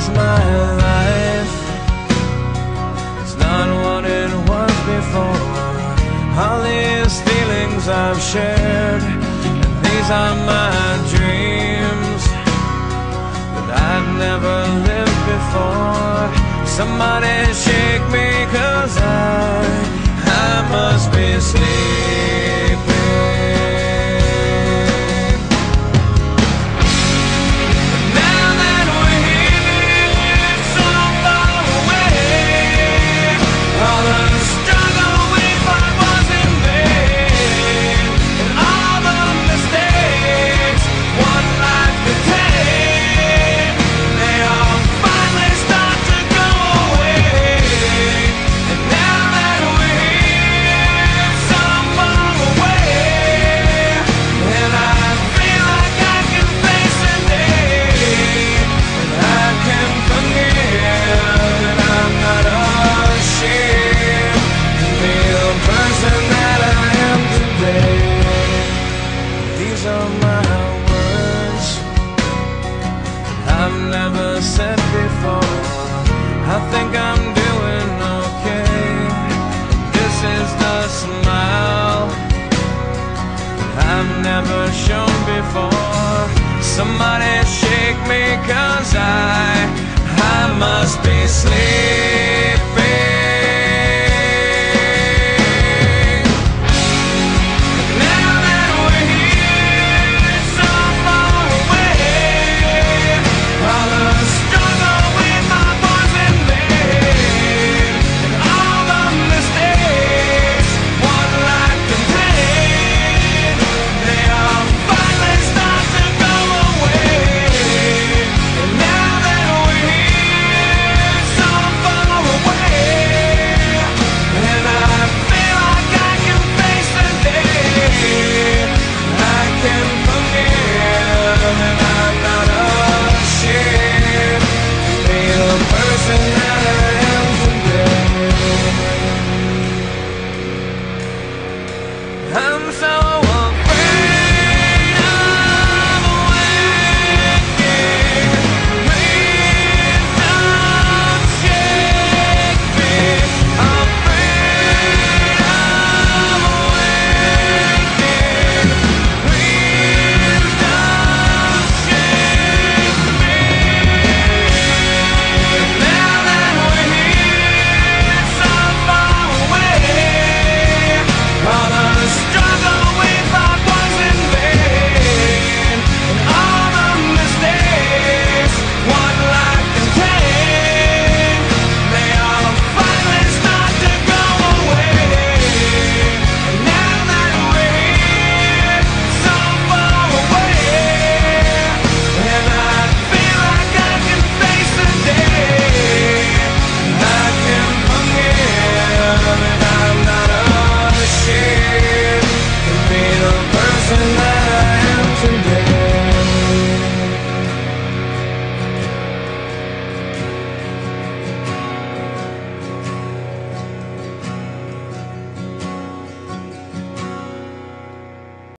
is my life. It's not what it was before. All these feelings I've shared, and these are my dreams that I've never lived before. Somebody shake me, 'cause I must be sleeping. Now that we're here, so far away, all the struggle we fought was in vain, and all the mistakes one life could take, they all finally start to go away. And now that we're here, so far away, and I feel like I can face a day, and I can forgive, and I'm not ashamed to be the person that I am today. These are my words I've never said before. I think I'm doing okay. This is the smile I've never shown before. Somebody shake me, 'cause I must be sleeping.